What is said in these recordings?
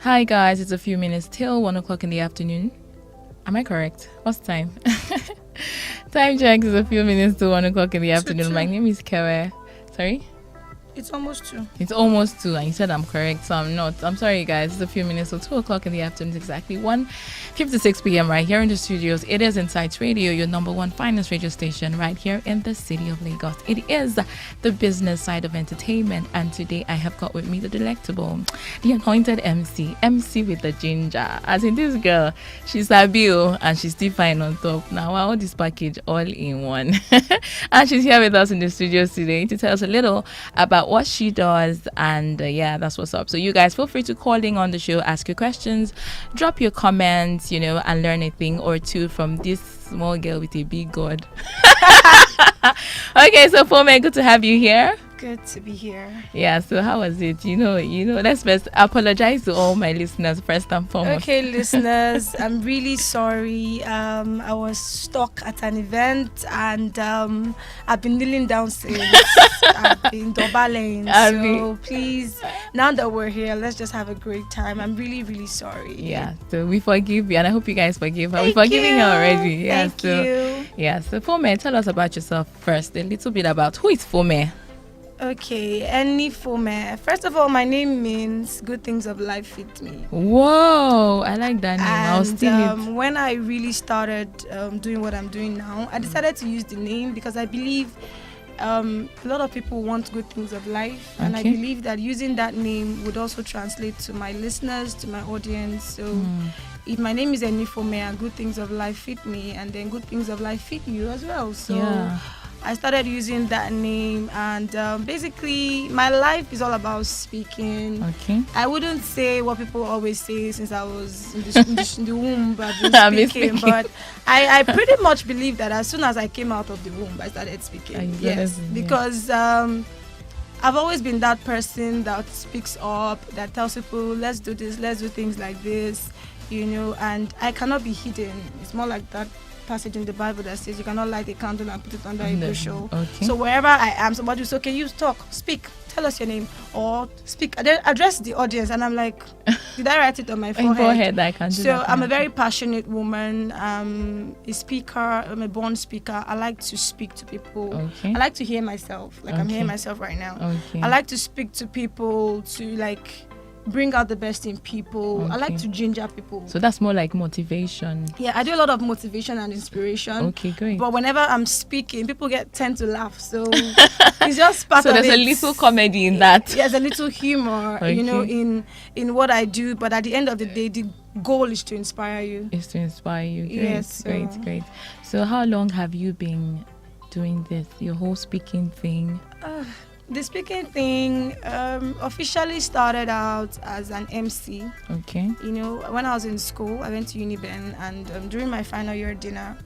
Hi guys, it's a few minutes till 1 o'clock in the afternoon. Am I correct? What's the time? Time check is a few minutes to 1 o'clock in the afternoon. Two. My name is Kewe. Sorry? It's almost 2. It's almost 2 and you said I'm correct, so I'm not. I'm sorry guys, it's a few minutes, so 2 o'clock in the afternoon is exactly 1:56 p.m. right here in the studios. It is Insights Radio, your number one finest radio station right here in the city of Lagos. It is the business side of entertainment, and today I have got with me the delectable, the anointed MC with the ginger. As in this girl, she's a bill and she's still fine on top. Now all this package all in one. And she's here with us in the studios today to tell us a little about what she does, and yeah, that's what's up. So you guys feel free to call in on the show, ask your questions, drop your comments, and learn a thing or two from this small girl with a big god. Okay, so Fome, good to have you here. Good to be here. Yeah, so how was it? Let's first apologize to all my listeners first and foremost. Okay, listeners, I'm really sorry. I was stuck at an event and I've been kneeling down since. I've been dobaling. So please, now that we're here, let's just have a great time. I'm really, really sorry. Yeah, so we forgive you, and I hope you guys forgive her. Thank We're forgiving you. her already. Yeah, Thank you. Yeah, so Fome, tell us about yourself first. A little bit about who is Fome. Okay, any Fome. First of all, my name means good things of life fit me. Whoa, I like that name. I'll steal it. When I really started doing what I'm doing now, I decided to use the name because I believe a lot of people want good things of life, and I believe that using that name would also translate to my listeners, to my audience. So if my name is Enifome and good things of life fit me, and then good things of life fit you as well. So I started using that name, and basically my life is all about speaking. Okay. I wouldn't say what people always say since I was in the womb, I've been speaking, but I pretty much believe that as soon as I came out of the womb, I started speaking. Yes, because I've always been that person that speaks up, that tells people, let's do this, let's do things like this, and I cannot be hidden. It's more like that passage in the Bible that says you cannot light a candle and put it under a bushel. Okay. So wherever I am, somebody will say, okay, you talk, speak, tell us your name, or speak, address the audience. And I'm like, did I write it on my forehead? Forehead, I can do that. I'm a very passionate woman. A speaker. I'm a born speaker. I like to speak to people. Okay. I like to hear myself, like I'm hearing myself right now. Okay. I like to speak to people to bring out the best in people. I like to ginger people. So that's more like motivation. Yeah, I do a lot of motivation and inspiration. Okay, great. But whenever I'm speaking, people tend to laugh. So it's just part of it. So there's a little comedy in that. There's a little humor, in what I do. But at the end of the day, the goal is to inspire you. Is to inspire you. Great, yes. Great. So how long have you been doing this, your whole speaking thing? The speaking thing officially started out as an MC. Okay. When I was in school, I went to Uniben, and during my final year dinner,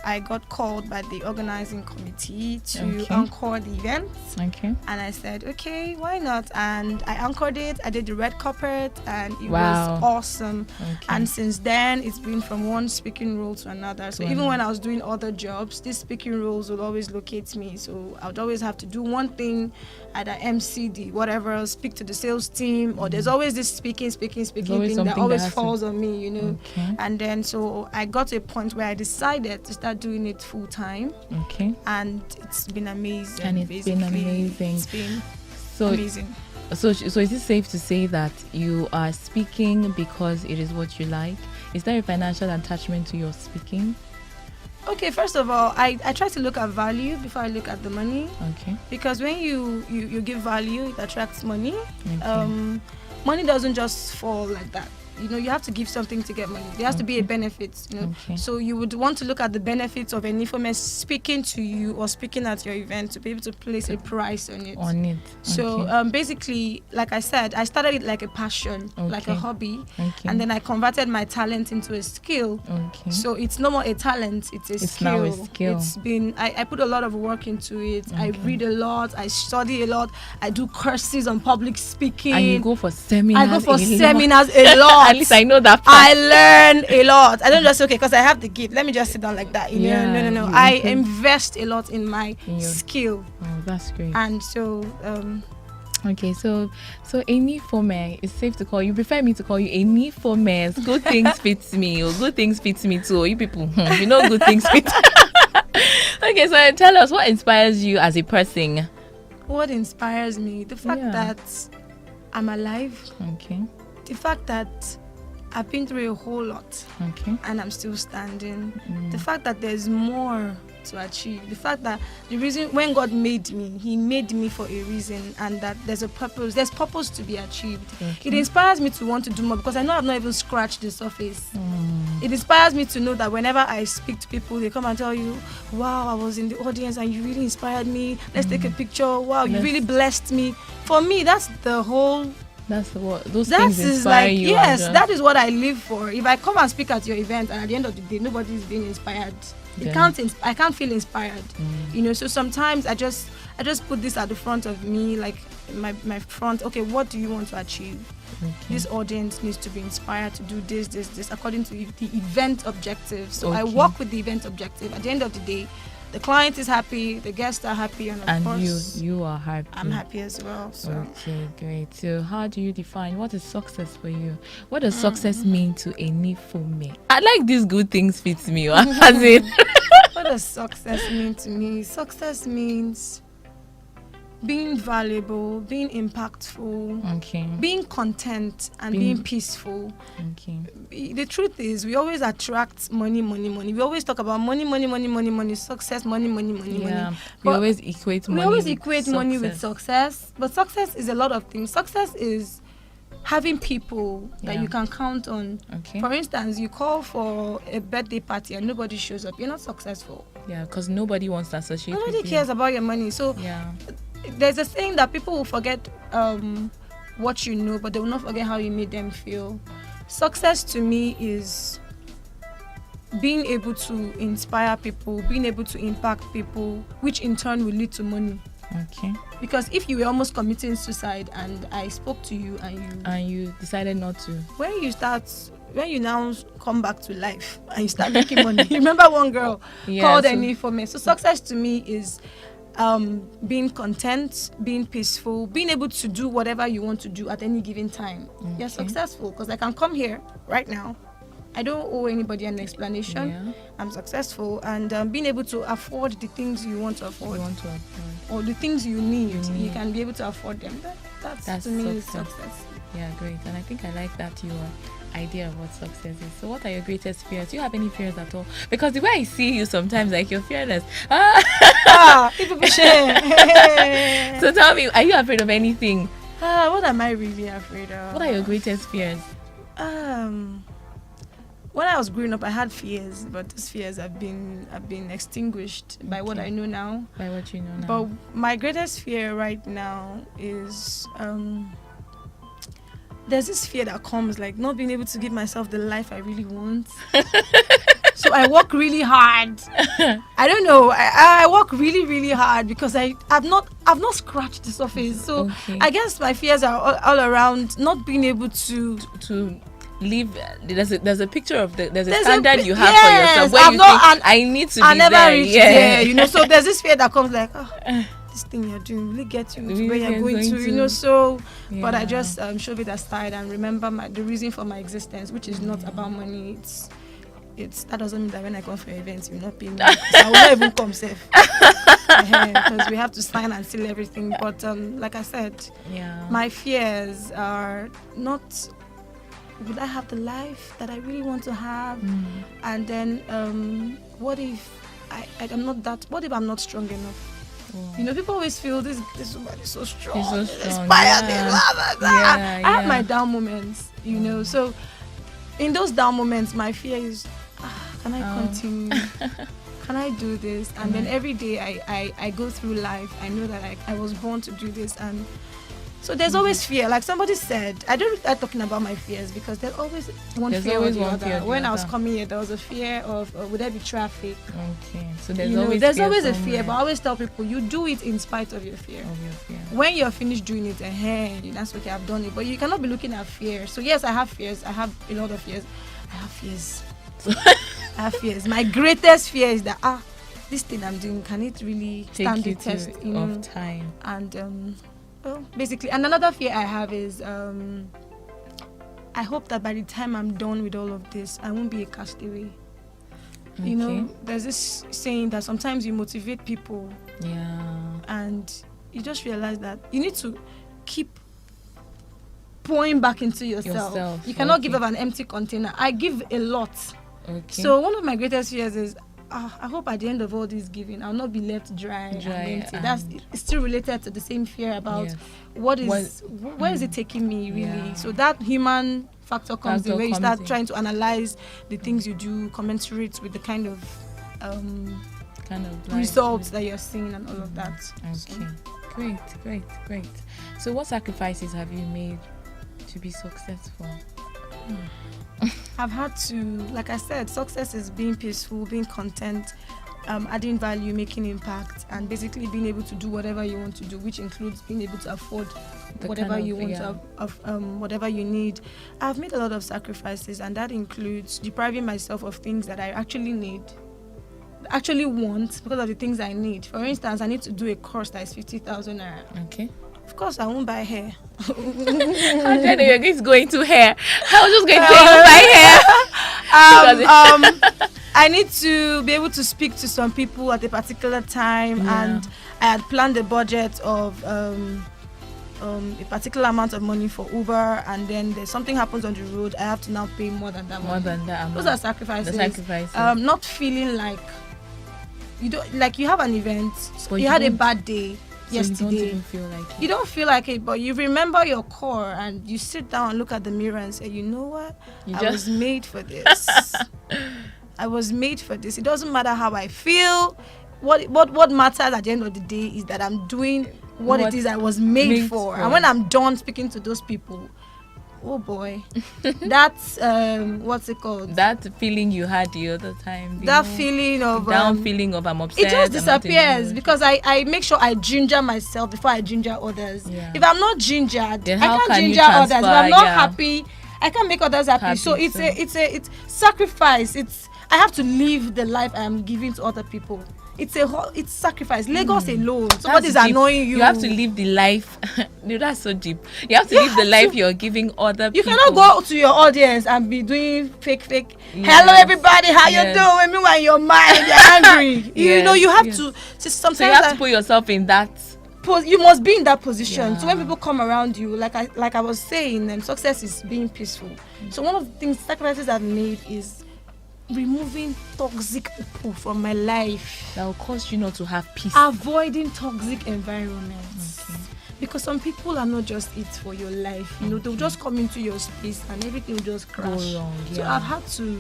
I got called by the organizing committee to anchor the event. Okay. And I said, okay, why not? And I anchored it. I did the red carpet, and it was awesome. Okay. And since then, it's been from one speaking role to another. So even when I was doing other jobs, these speaking roles would always locate me. So I would always have to do one thing, either MC, whatever, speak to the sales team, or there's always this speaking thing that always falls on me, Okay. And then so I got to a point where I decided to start doing it full time. Okay. And it's been amazing. And it's been amazing. It's been amazing. So is it safe to say that you are speaking because it is what you like? Is there a financial attachment to your speaking? Okay, first of all, I try to look at value before I look at the money. Okay. Because when you give value, it attracts money. Okay. Money doesn't just fall like that. You have to give something to get money. There has to be a benefit, Okay. So you would want to look at the benefits of an informer speaking to you or speaking at your event to be able to place a price on it. Okay. So basically, like I said, I started it like a passion, like a hobby. Okay. And then I converted my talent into a skill. Okay. So it's no more a talent, it's a skill. It's now a skill. It's been, I put a lot of work into it. Okay. I read a lot, I study a lot, I do courses on public speaking. And you go for seminars. I go for seminars a lot. At least I know that part. I learn a lot. I don't just say, okay, because I have the gift, let me just sit down like that. No. I invest a lot in my skill. Oh, that's great. And so Okay, so a nifome is safe to call you. Prefer me to call you a nifome. Good things fits me, or good things fits me too. You people, you know, good things fit. Okay, so tell us what inspires you as a person. What inspires me? The fact that I'm alive. Okay. The fact that I've been through a whole lot. Okay. And I'm still standing. The fact that there's more to achieve. The fact that the reason when God made me, He made me for a reason, and that there's a purpose. There's purpose to be achieved. Okay. It inspires me to want to do more because I know I've not even scratched the surface. It inspires me to know that whenever I speak to people, they come and tell you, "Wow, I was in the audience and you really inspired me. Let's take a picture. Wow, you really blessed me." For me, that's the whole. That's what those things inspire you. Yes, that is what I live for. If I come and speak at your event and at the end of the day nobody is being inspired, I can't feel inspired. You know, so sometimes I just put this at the front of me, like my front. Okay, what do you want to achieve? Okay. This audience needs to be inspired to do this according to the event objective. So I work with the event objective. At the end of the day, the client is happy, the guests are happy, and of course you are happy. I'm happy as well. So. Okay, great. So how do you define what is success for you? What does success mean to a nifome? I like these good things fits me. As in, what does success mean to me? Success means being valuable, being impactful, being content, and being peaceful. Okay. The truth is, we always attract money. We always talk about money, success, money. We always equate money with success. But success is a lot of things. Success is having people that you can count on. Okay. For instance, you call for a birthday party and nobody shows up. You're not successful. Yeah, because nobody wants to associate with you. Nobody cares about your money. So there's a saying that people will forget what you know, but they will not forget how you made them feel. Success to me is being able to inspire people, being able to impact people, which in turn will lead to money. Okay. Because if you were almost committing suicide and I spoke to you and you decided not to, when you now come back to life and you start making money, you remember one girl called Annie for me. So success to me is being content, being peaceful, being able to do whatever you want to do at any given time. You're successful because I can come here right now. I don't owe anybody an explanation. Yeah. I'm successful, and being able to afford the things you want to afford, or the things you need, you can be able to afford them. That's to me success. Yeah, great. And I think I like that your idea of what success is. So what are your greatest fears? Do you have any fears at all? Because the way I see you sometimes, like, you're fearless. People share. So tell me, are you afraid of anything? What am I really afraid of? What are your greatest fears? When I was growing up, I had fears, but those fears have been extinguished by what I know now. By what you know now. But my greatest fear right now is there's this fear that comes, like not being able to give myself the life I really want. So I work really hard. I don't know. I work really, really hard because I've not scratched the surface. So I guess my fears are all around not being able to live. There's a picture of there's a standard you have for yourself where you think I need to be never there. Reach there, you know. So there's this fear that comes like, this thing you're doing really get you to where you're going to, you know. So, but I just shove it aside and remember the reason for my existence, which is not about money. It's that doesn't mean that when I come for events, you'll not pay me. I will not even come safe. Because we have to sign and seal everything. But like I said, my fears are not. Would I have the life that I really want to have? And then what if I'm not that? What if I'm not strong enough? You know, people always feel this woman is so strong. He's so strong. I have my down moments, you know. So in those down moments, my fear is, can I continue? Can I do this? And then every day I go through life, I know that I was born to do this. And so there's always fear. Like somebody said, I don't start talking about my fears because there's always one fear or the other. When I was coming here, there was a fear of would there be traffic? Okay, so there's always a fear. But I always tell people, you do it in spite of your fear. When you're finished doing it, that's okay, I've done it. But you cannot be looking at fear. So yes, I have fears. I have a lot of fears. I have fears. My greatest fear is that this thing I'm doing, can it really stand the test of time? And Well, basically, and another fear I have is I hope that by the time I'm done with all of this, I won't be a castaway. Okay. You know, there's this saying that sometimes you motivate people, and you just realize that you need to keep pouring back into yourself. You cannot give up an empty container. I give a lot. Okay. So one of my greatest fears is I hope at the end of all this giving, I'll not be left dry and empty. That's it's still related to the same fear about where is it taking me really. Yeah. So that human factor comes in where you start trying to analyze the things you do, commensurate with the kind of results that you're seeing and all of that. Okay. So. Great. So what sacrifices have you made to be successful? I've had to, like I said, success is being peaceful, being content, adding value, making impact, and basically being able to do whatever you want to do, which includes being able to afford whatever you want whatever you need. I've made a lot of sacrifices, and that includes depriving myself of things that I actually want because of the things I need. For instance, I need to do a course that is 50,000 naira. Okay. Of course, I won't buy hair. How do you know you're just going to hair? I was just going to buy hair. I need to be able to speak to some people at a particular time, and I had planned a budget of a particular amount of money for Uber, and then there's something happens on the road, I have to now pay more than that. Those are sacrifices. Not feeling like you have an event, you had a bad day yesterday. You don't feel like it, but you remember your core, and you sit down and look at the mirror and say, you know what? I was made for this. I was made for this. It doesn't matter how I feel. What matters at the end of the day is that I'm doing what it is I was made for. And when I'm done speaking to those people, oh boy, that's what's it called? That feeling you had the other time. Feeling of feeling of I'm upset. It just disappears because I make sure I ginger myself before I ginger others. Yeah. If I'm not gingered, I can't ginger others. If I'm not happy, I can't make others happy. So it's sacrifice. I have to live the life I am giving to other people. It's sacrifice. Lagos alone, somebody's annoying you. You have to live the life. No, that's so deep. You have to live the life you're giving other people. You cannot go to your audience and be doing fake. Hello, everybody. How you doing? Meanwhile, your mind, you're angry. You know, you have to. Sometimes you have to put yourself in that. You must be in that position. So when people come around you, like I was saying, success is being peaceful. So one of the things sacrifices I've made is removing toxic people from my life. That will cause you not to have peace. Avoiding toxic environments. Okay. Because some people are not just it for your life. You know, they'll just come into your space and everything will just crash. Go wrong, So I've had to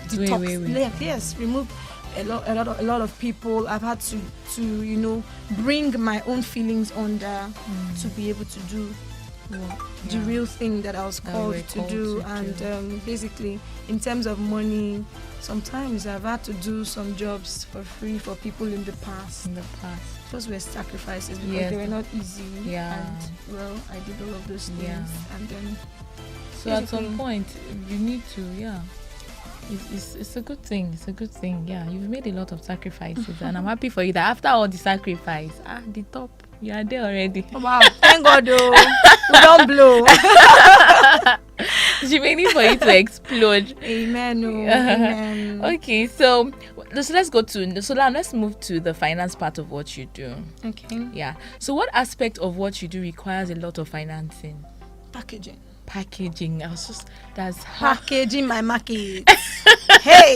detox. Remove a lot of people. I've had to bring my own feelings under to be able to do the real thing that I was called to do. And basically, in terms of money, sometimes I've had to do some jobs for free for people in the past. Those were sacrifices because they were not easy. And I did all of those things. And then so at some point you need to it's a good thing. You've made a lot of sacrifices and I'm happy for you that after all the sacrifice, the top, you are there already. Wow, thank God though. We don't blow. She's waiting for you to explode. Amen. Amen. Okay, so let's go to let's move to the finance part of what you do. Okay. Yeah. So what aspect of what you do requires a lot of financing? Packaging. That's packaging my market. Hey.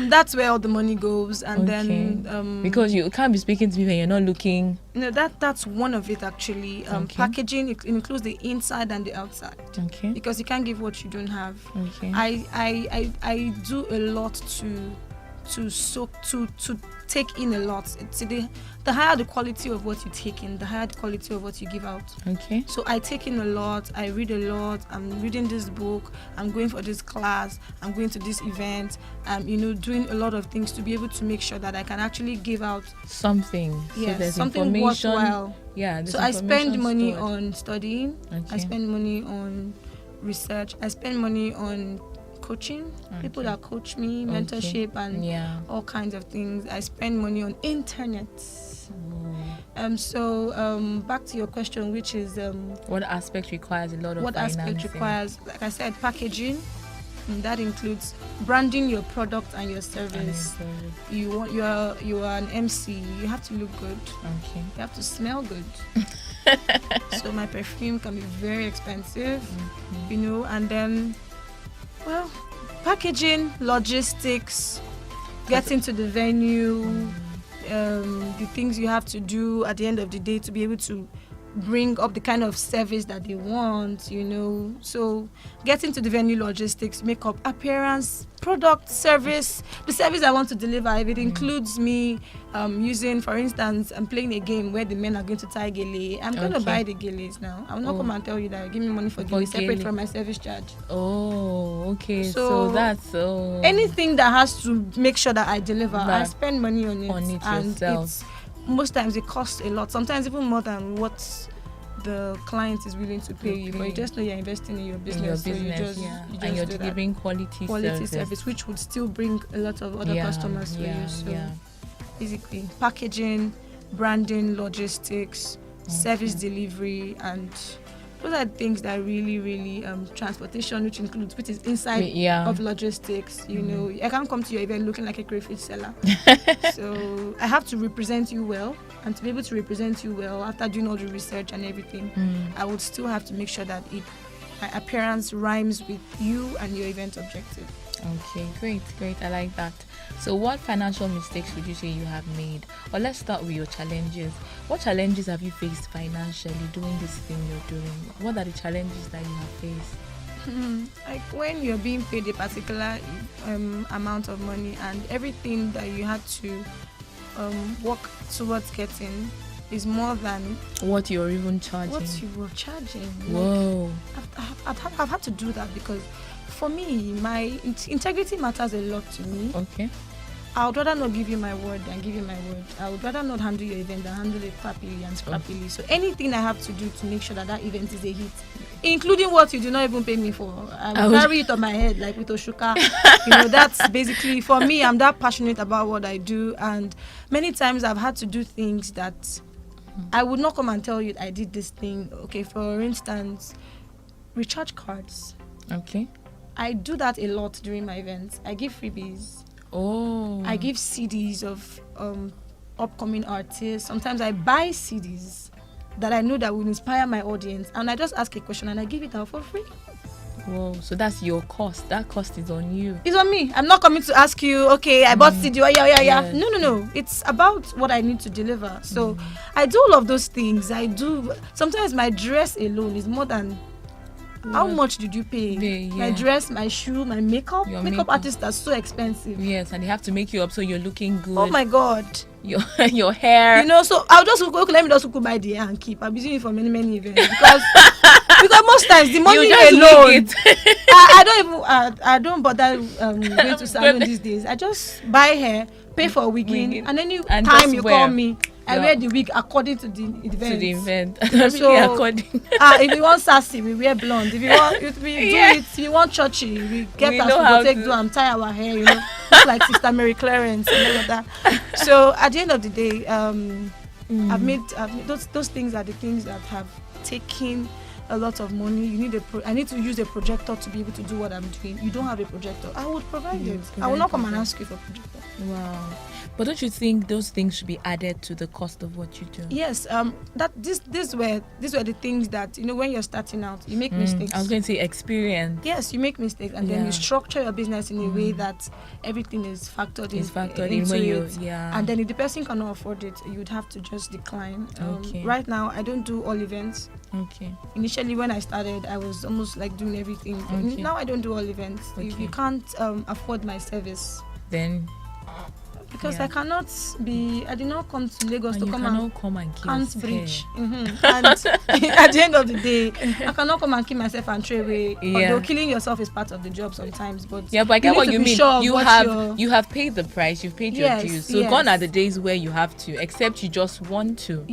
That's where all the money goes, and then because you can't be speaking to me when you're not looking. No, that's one of it actually. Packaging includes the inside and the outside. Okay. Because you can't give what you don't have. Okay. I do a lot to take in a lot. It's the higher the quality of what you take in, the higher the quality of what you give out. Okay. So I take in a lot, I read a lot, I'm reading this book, I'm going for this class, I'm going to this event, doing a lot of things to be able to make sure that I can actually give out something. Yes, so something worthwhile. Yeah. So I spend money on studying, I spend money on research, I spend money on coaching, people that coach me, mentorship, and all kinds of things. I spend money on internet. Back to your question, which is what aspect requires a lot of what financing? aspect requires, like I said, packaging. And that includes branding your product and your service. You are an MC. You have to look good. Okay. You have to smell good. So my perfume can be very expensive, and then, well, packaging, logistics, getting to the venue, the things you have to do at the end of the day to be able to bring up the kind of service that they want, So getting to the venue, logistics, makeup, appearance, product, service, the service I want to deliver. If it includes me using, for instance, I'm playing a game where the men are going to tie gele, I'm going to buy the geles now. I will not come and tell you that give me money for gele separate from my service charge. Oh, okay. So that's anything that has to make sure that I deliver, I spend money on it. And yourself. Most times it costs a lot, sometimes even more than what the client is willing to pay you, but you just know you're investing in your business, and you're delivering quality service, which would still bring a lot of other customers for you. So basically, packaging, branding, logistics, service delivery, and those are things that really transportation, which is inside of logistics. I can't come to your event looking like a crayfish seller. So I have to represent you well, and to be able to represent you well after doing all the research and everything, I would still have to make sure that my appearance rhymes with you and your event objective. Okay, great. I like that. So what financial mistakes would you say you have made? Or let's start with your challenges. What challenges have you faced financially doing this thing you're doing? What are the challenges that you have faced? Like when you're being paid a particular amount of money and everything that you had to work towards getting is more than what you're even charging. What you were charging. Whoa. I've had to do that because for me, my integrity matters a lot to me. Okay. I would rather not give you my word than give you my word. I would rather not handle your event than handle it crappily and scrappily. So anything I have to do to make sure that event is a hit, including what you do not even pay me for, I will carry it on my head like with Oshuka. That's basically, for me, I'm that passionate about what I do. And many times I've had to do things that I would not come and tell you I did this thing. Okay, for instance, recharge cards. Okay. I do that a lot during my events. I give freebies. Oh. I give CDs of upcoming artists. Sometimes I buy CDs that I know that will inspire my audience, and I just ask a question and I give it out for free. Whoa, so that's your cost. That cost is on you. It's on me. I'm not coming to ask you, okay, I bought CD. Yeah. No. It's about what I need to deliver. So I do all of those things. I do. Sometimes my dress alone is more than how much did you pay? My dress, my shoe, my makeup. Makeup artists are so expensive. Yes, and they have to make you up so you're looking good. Oh my God. Your hair. So I'll just let me just buy the hair and keep. I'm using it for many events because most times the money alone. I don't bother going to salon these days. I just buy hair, pay for wigging, and any time you call me, I wear the wig according to the event. So according. If you want sassy, we wear blonde. If you want if you want churchy, we get us to go take do and tie our hair. Look like Sister Mary Clarence and all of that. So at the end of the day, I've made those things are the things that have taken a lot of money. I need to use a projector to be able to do what I'm doing. You don't have a projector, I would provide it. I will not come and ask you for a projector. Wow. But don't you think those things should be added to the cost of what you do? Yes. These were the things that when you're starting out, you make mistakes. I was going to say experience. Yes, you make mistakes, and then you structure your business in a way that everything is factored in when it. And then if the person cannot afford it, you would have to just decline. Right now, I don't do all events. Okay. Initially, when I started, I was almost like doing everything. Okay. Now I don't do all events. If you can't afford my service, then. Because I did not come to Lagos to come and can't bridge. And at the end of the day, I cannot come and kill myself and throw away. Although killing yourself is part of the job sometimes. But I get what you mean. You have paid the price, you've paid your dues. So gone are the days where you have to, except you just want to.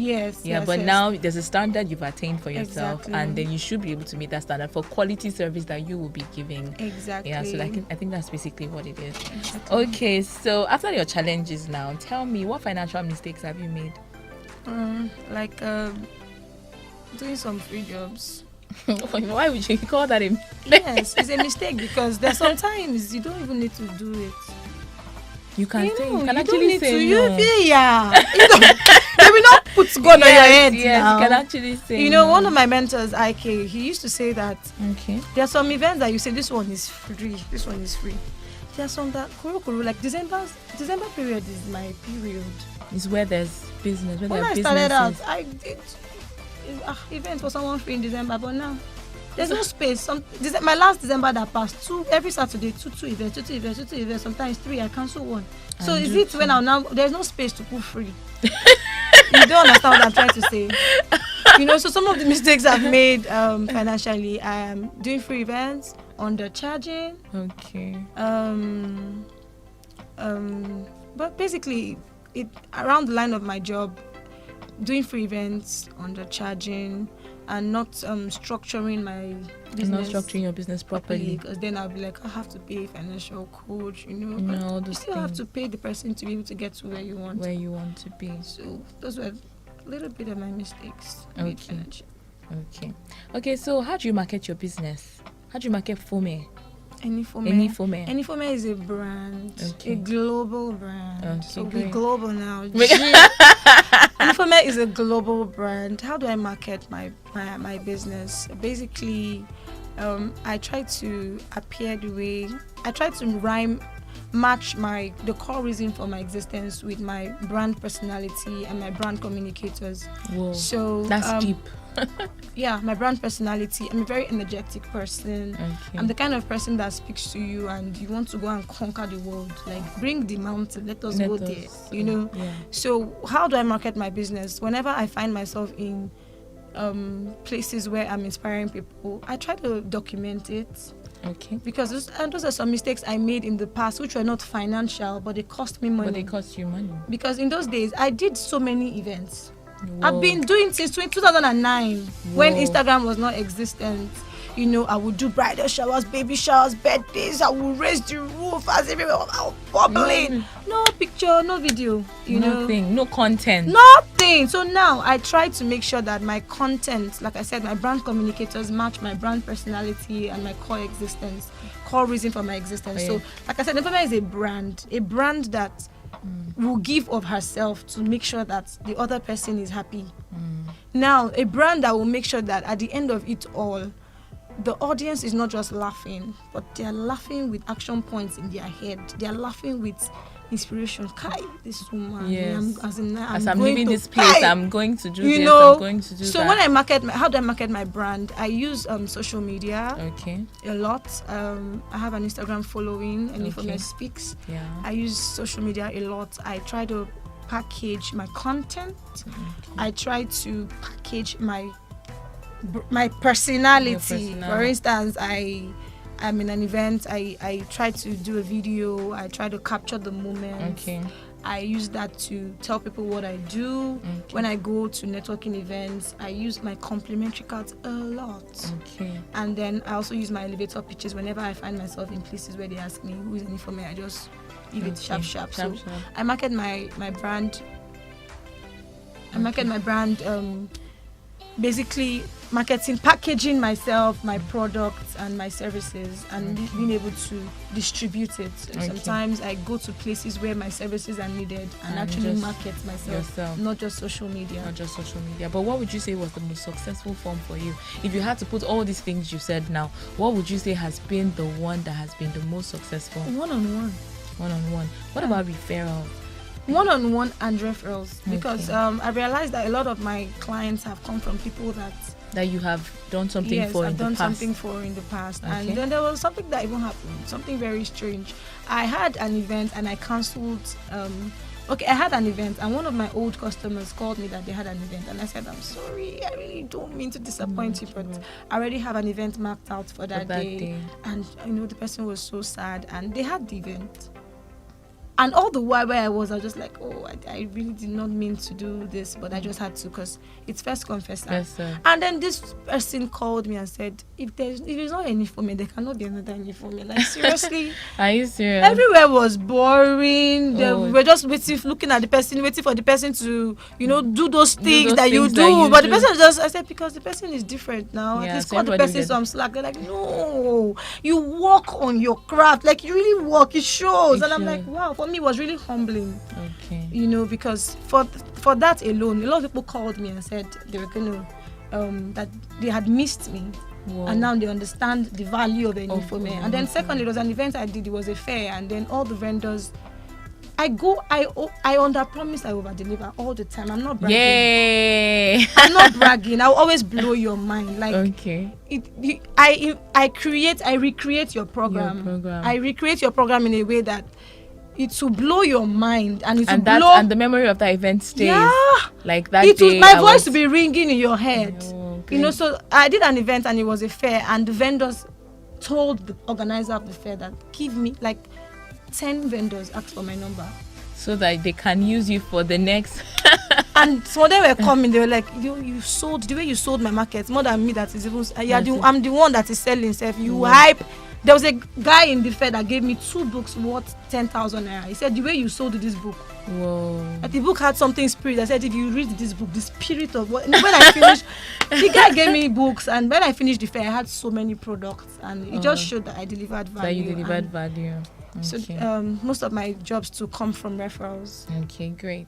But now there's a standard you've attained for yourself, and then you should be able to meet that standard for quality service that you will be giving. Exactly. Yeah, so I think that's basically what it is. Exactly. Okay, so after your challenges now, tell me, what financial mistakes have you made? Like doing some free jobs. Why would you call that a Yes, it's a mistake because there's sometimes you don't even need to do it. You can say, you can don't actually need say to. no. They will not put gun on your head. Yes, now. you can actually say You know, no. one of my mentors, IK, he used to say that Okay. there are some events that you say this one is free, this one is free. There are some that like December period is my period. It's where there's business. Where When there are I started out, businesses. I did events for someone free in December, but now there's no space. My last December that passed, every Saturday, two events, sometimes 3. I cancel one. So And is do it two. when now there's no space to put free? You don't understand what I'm trying to say. You know, so some of the mistakes I've made financially, I am doing free events, undercharging. Okay. But basically, it around the line of my job, doing free events, undercharging, and not structuring my business. Not structuring your business properly. Because then I'll be like, I have to pay a financial coach, you know. No, all But you those still have things. to pay the person to be able to get to where you want. Where you want to be. So those were a little bit of my mistakes. Okay. Okay, so how do you market your business? How do you market Fome? Anyfome. Anyfome is a brand, Okay. a global brand. Okay, So great. we're global now. Anyfome is a global brand. How do I market my business? Basically, I try to appear the way I try to match the core reason for my existence with my brand personality and my brand communicators. Whoa. So That's deep. Yeah, my brand personality. I'm a very energetic person. Okay. I'm the kind of person that speaks to you and you want to go and conquer the world. Like, bring the mountain, let us go there. You know. Yeah. So how do I market my business? Whenever I find myself in places where I'm inspiring people, I try to document it. Okay. Because those are some mistakes I made in the past, which were not financial, but they cost me money. But they cost you money. Because in those days, I did so many events. Whoa. I've been doing since 2009 when Whoa. Instagram was not existent. You know, I would do bridal showers, baby showers, birthdays. I would raise the roof as if I was bubbling. No picture, no video. You know, Nothing. No content. nothing. So now I try to make sure that my content, like I said, my brand communicators match my brand personality and my core reason for my existence. Oh, yeah. So, like I said, Nefema is a brand that will give of herself to make sure that the other person is happy. Now, a brand that will make sure that at the end of it all, the audience is not just laughing, but they are laughing with action points in their head. They are laughing with inspiration. Kai, this woman. Yes. As I'm leaving this place, Kai! I'm going to do You this. know, I'm going to do so that. when how do I market my brand? I use social media Okay. a lot. I have an Instagram following, and Okay. Infomess Speaks. Yeah. I use social media a lot. I try to package my content. Okay. I try to package my personality. Your personality. For instance, I'm in an event. I try to do a video. I try to capture the moment. Okay. I use that to tell people what I do. Okay. When I go to networking events, I use my complimentary cards a lot. Okay. And then I also use my elevator pitches whenever I find myself in places where they ask me who is any for me. I just give it sharp. So I market my brand. I market my brand. Basically, packaging myself, my products, and my services, and being able to distribute it. Okay. Sometimes I go to places where my services are needed and actually just market myself, yourself. not just social media. Not just social media. But what would you say was the most successful form for you? If you had to put all these things you said now, what would you say has been the one that has been the most successful? One-on-one. One-on-one. What about referrals? One-on-one and referrals, because Okay. I realized that a lot of my clients have come from people that That you have done something yes, for I've in the done past. something for in the past. Okay. And then there was something that even happened, something very strange. I had an event and I cancelled. I had an event and one of my old customers called me that they had an event, and I said, I'm sorry, I really don't mean to disappoint you, but I already have an event marked out for that day. And the person was so sad, and they had the event. And all the while where I was just like, oh, I really did not mean to do this, but I just had to because it's first come, first serve. Yes, sir. And then this person called me and said, if it's not any for me, there cannot be another any for me. Like, seriously? Are you serious? Everywhere was boring. Oh. We were just looking at the person, waiting for the person to, do those things that you things do. But the person I said, because the person is different now. Yeah, At least so call the everybody person some slack. They're like, no, you work on your craft. Like, you really work. It shows. And I'm like, wow, for me, it was really humbling. Okay. Because for that alone, a lot of people called me and said they were going to, that they had missed me. Whoa. And now they understand the value of any for me. Oh, And then secondly, it was an event I did. It was a fair, and then all the vendors. I under promise, I over deliver all the time. I'm not bragging. Yay! I'm not bragging. I'll always blow your mind. Like, okay. I recreate your program. I recreate your program in a way that it will blow your mind, and and the memory of that event stays. Yeah. Like that My voice will be ringing in your head. Okay. So I did an event and it was a fair, and the vendors told the organizer of the fair that give me 10 vendors asked for my number so that they can use you for the next. And so they were coming, they were like, you sold the way you sold my market more than me. That is even I'm the one that is selling stuff. You hype. There was a guy in the fair that gave me 2 books worth 10,000 naira. He said, the way you sold this book. Whoa. And the book had something spirit. I said, if you read this book, the spirit of what. And when I finished, the guy gave me books, and when I finished the fair, I had so many products, and it just showed that I delivered value. That you delivered value. So most of my jobs to come from referrals. Okay, great.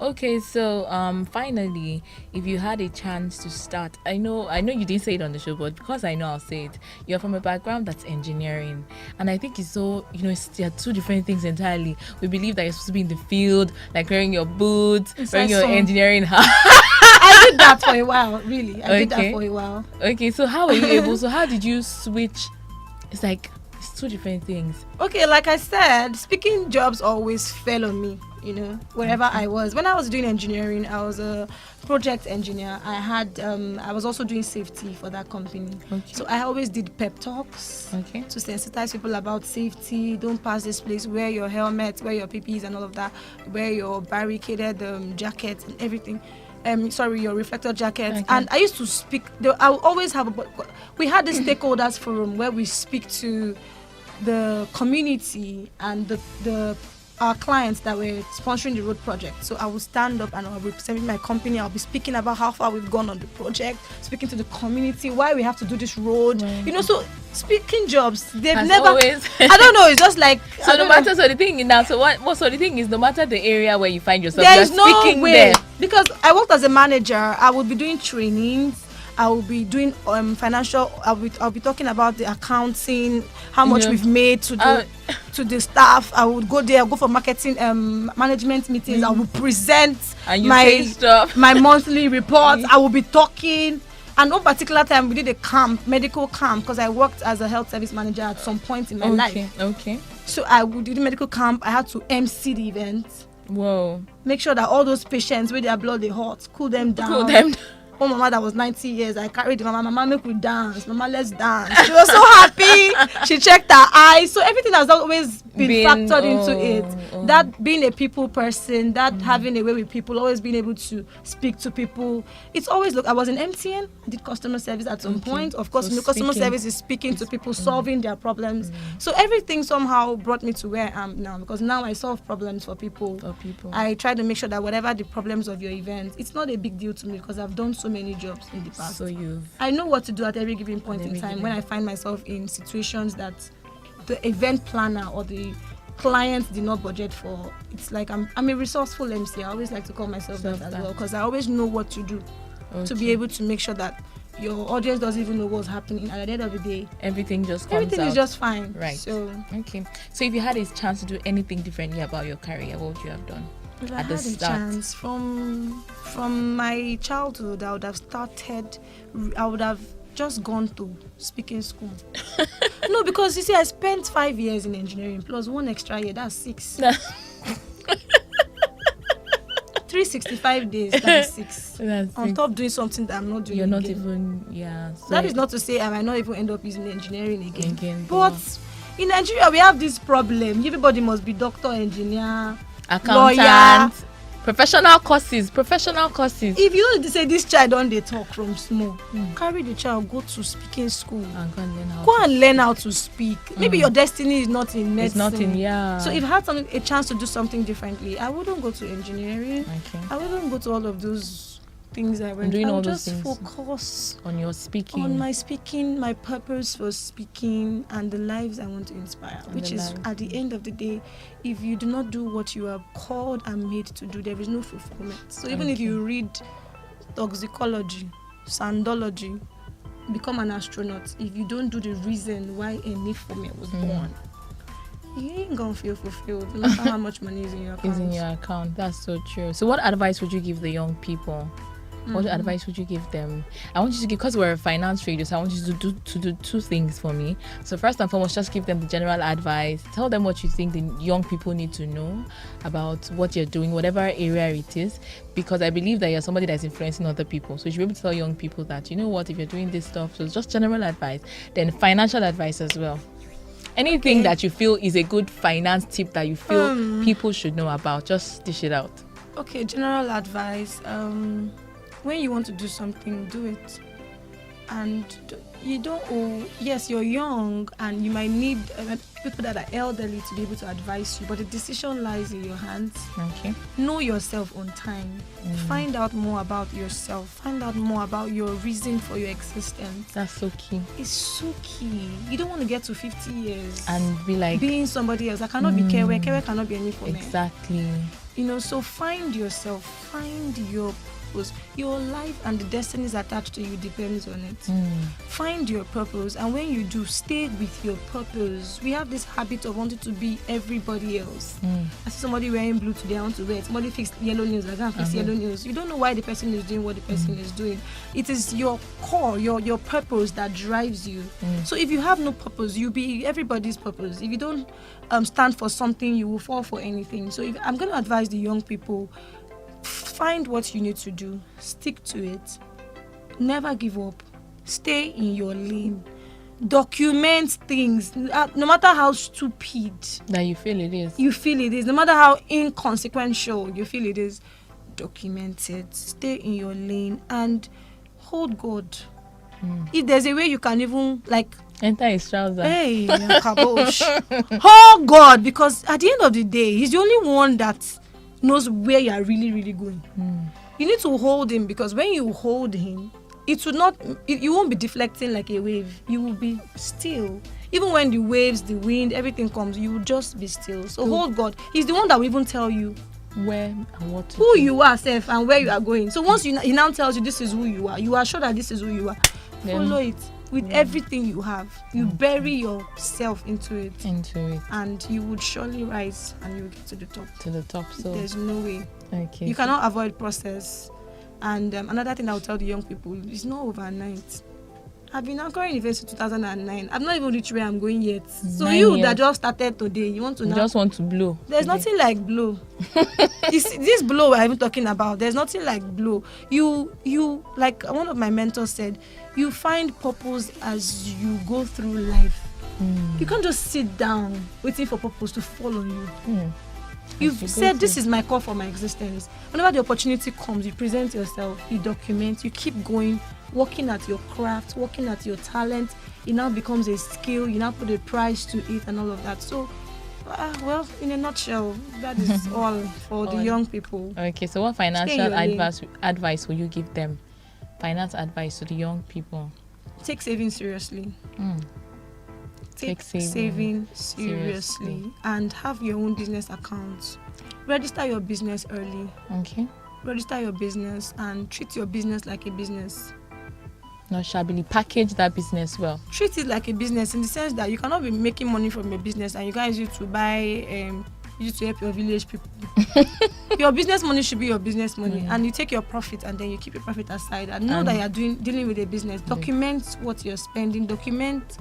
Okay, so finally, if you had a chance to start, I know you didn't say it on the show, but because I know I'll say it. You're from a background that's engineering, and I think it's so there are 2 different things entirely. We believe that you're supposed to be in the field, like wearing your boots, wearing your engineering hat. I did that for a while, really. I did that for a while. Okay, so how were you able? So how did you switch? It's 2 different things. Okay, like I said, speaking jobs always fell on me, wherever I was. When I was doing engineering, I was a project engineer. I was also doing safety for that company. Okay. So I always did pep talks to sensitize people about safety. Don't pass this place. Wear your helmet, wear your PPEs and all of that. Wear your barricaded jacket and everything. Your reflector jacket. Okay. And I used to speak. I would always have. We had this stakeholders forum where we speak to the community and our clients that were sponsoring the road project. So I will stand up and I'll represent my company. I'll be speaking about how far we've gone on the project, speaking to the community, why we have to do this road. So speaking jobs, they've never always I don't know, it's just like so no matter so the thing is now so the thing is no matter the area where you find yourself, there is no way there. Because I worked as a manager, I would be doing trainings. I will be doing financial. I'll be talking about the accounting, how much we've made to the staff. I would go there, go for marketing, management meetings. I will present my monthly reports. I will be talking. And one particular time we did a medical camp, because I worked as a health service manager at some point in my life. Okay. So I would do the medical camp. I had to MC the event. Whoa. Make sure that all those patients with their blood they hot, cool them down. Oh, mama that was 90 years, I carried the mama make we dance. Mama, let's dance. She was so happy. She checked her eyes. So everything has always been factored into it. That being a people person, that having a way with people, always being able to speak to people. It's always, I was in MTN, did customer service at some point. Of course, customer service is speaking to people, solving their problems. So everything somehow brought me to where I am now, because now I solve problems for people. I try to make sure that whatever the problems of your event, it's not a big deal to me, because I've done so many jobs in the past. So I know what to do at every given point in time when I find myself in situations that the event planner or the client did not budget for. It's like I'm a resourceful MC. I always like to call myself that as well, because I always know what to do to be able to make sure that your audience doesn't even know what's happening, and at the end of the day everything just comes everything out. Is just fine. Right. So if you had a chance to do anything differently about your career, what would you have done? If I had a chance from my childhood, I would have just gone to speaking school. No, because you see, I spent 5 years in engineering plus 1 extra year. That's 6. 365 days. That's 6. On top doing something that I'm not doing. You're not again. even. Yeah. So that is not to say I might not even end up using engineering again. But In Nigeria, we have this problem. Everybody must be doctor, engineer, accountant, lawyer. professional courses. If you know say this child don dey talk from small, carry the child go to speaking school and go and learn how to speak. Maybe your destiny is not in medicine. It's not in, yeah. So if I had a chance to do something differently, I wouldn't go to engineering. Okay. I wouldn't go to all of those things I went. Doing I all would those just things focus on your speaking. on my speaking, my purpose for speaking, and the lives I want to inspire. And which is, lives. at the end of the day, if you do not do what you are called and made to do, there is no fulfillment. So even if you read toxicology, sandology, become an astronaut, if you don't do the reason why a niphomet was born, you ain't gonna feel fulfilled, no matter how much money is in your account. Is in your account. That's so true. So what advice would you give the young people? What advice would you give them? I want you to give, because we're a finance radio, so I want you to do two things for me. So first and foremost, just give them the general advice. Tell them what you think the young people need to know about what you're doing, whatever area it is, because I believe that you're somebody that's influencing other people. So you should be able to tell young people that, you know what, if you're doing this stuff, so it's just general advice. Then financial advice as well. Anything that you feel is a good finance tip that you feel people should know about, just dish it out. Okay, general advice. When you want to do something, do it. And you don't owe, yes, you're young and you might need people that are elderly to be able to advise you, but the decision lies in your hands. Okay. Know yourself on time. Find out more about yourself. Find out more about your reason for your existence. That's so key. It's so key. You don't want to get to 50 years and be like being somebody else. I cannot be Kewe. Kewe cannot be any for me. Exactly. You know, so find yourself. Find your purpose. Your life and the destinies attached to you depends on it. Find your purpose, and when you do, stay with your purpose. We have this habit of wanting to be everybody else. I see somebody wearing blue today, I want to wear it. Somebody fixed yellow nails, I can't fix yellow nails. You don't know why the person is doing what the person is doing. It is your core, your purpose that drives you. So if you have no purpose, you'll be everybody's purpose. If you don't stand for something, you will fall for anything. So if I'm going to advise the young people, find what you need to do, stick to it, never give up, stay in your lane, document things, no matter how stupid that you feel it is, no matter how inconsequential you feel it is, document it, stay in your lane, and hold God. If there's a way you can even enter his trouser, hey, kabosh. Hold God, because at the end of the day, he's the only one that knows where you are really, really going. You need to hold him, because when you hold him, you won't be deflecting like a wave. You will be still. Even when the waves, the wind, everything comes, you will just be still. So hold God. He's the one that will even tell you where and what to who do. you are, self, and where you are going. So once he now tells you this is who you are sure that this is who you are. Then follow it with everything you have. You bury yourself into it, and you would surely rise and you will get to the top. So there's no way. Okay. You cannot avoid process. And another thing I will tell the young people is not overnight. I've been anchoring university 2009. I've not even reached where I'm going yet. So you that just started today, you want to now just want to blow. There's nothing like blow. This blow we're even talking about, there's nothing like blow. You like one of my mentors said, you find purpose as you go through life. You can't just sit down waiting for purpose to fall on you. You've said this is my call for my existence. Whenever the opportunity comes, you present yourself, you document, you keep going, working at your craft, working at your talent. It now becomes a skill. You now put a price to it and all of that. So, well, in a nutshell, that is all for the young people. Okay, so what financial advice will you give them? Finance advice to the young people. Take saving seriously. Take saving seriously and have your own business accounts. Register your business early. Okay. Register your business and treat your business like a business. Not shabbily. Package that business well. Treat it like a business in the sense that you cannot be making money from your business and you guys use it to buy, use it to help your village people. Your business money should be your business money, and you take your profit and then you keep your profit aside and know that you're dealing with a business. Document what you're spending. Document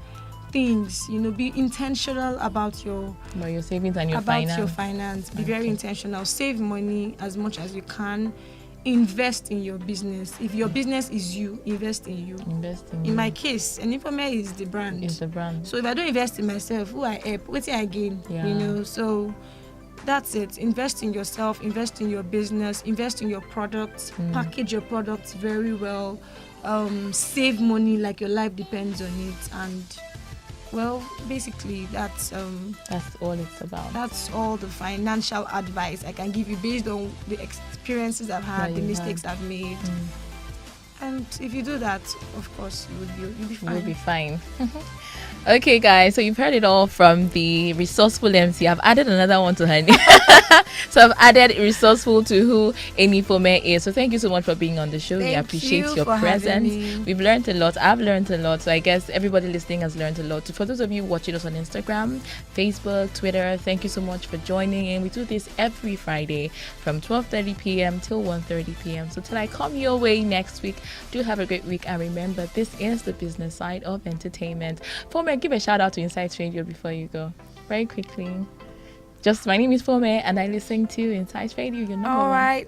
things, be intentional about your savings and your finance. Be very intentional. Save money as much as you can. invest in your business. If your business is you, invest in you. In my case, an informer is the brand. So if I don't invest in myself, who I help, what I gain? So that's it. Invest in yourself, invest in your business, invest in your products, package your products very well, save money like your life depends on it, and well, basically that's all it's about. That's all the financial advice I can give you based on the experiences I've had, the mistakes I've made. And if you do that, of course, you'll be fine. You'll be fine. Okay, guys, so you've heard it all from the resourceful MC. I've added another one to her name. So I've added resourceful to who Enifome is. So thank you so much for being on the show. We appreciate your presence. We've learned a lot. I've learned a lot. So I guess everybody listening has learned a lot. For those of you watching us on Instagram, Facebook, Twitter, thank you so much for joining in. We do this every Friday from 12:30 p.m. till 1:30 p.m. So till I come your way next week, do have a great week. And remember, this is the business side of entertainment. Fome, give a shout out to Insights Radio before you go. Very quickly. Just my name is Fome and I listen to Insights Radio. Your number All right.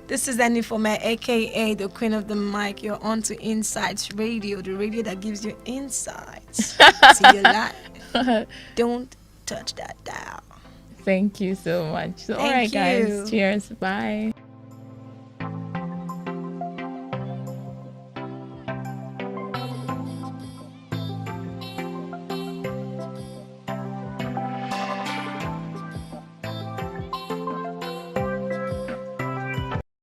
This is Enifome, aka the Queen of the Mic. You're on to Insights Radio, the radio that gives you insights to your life. Don't touch that dial. Thank you so much. So, all right, guys. Cheers. Bye.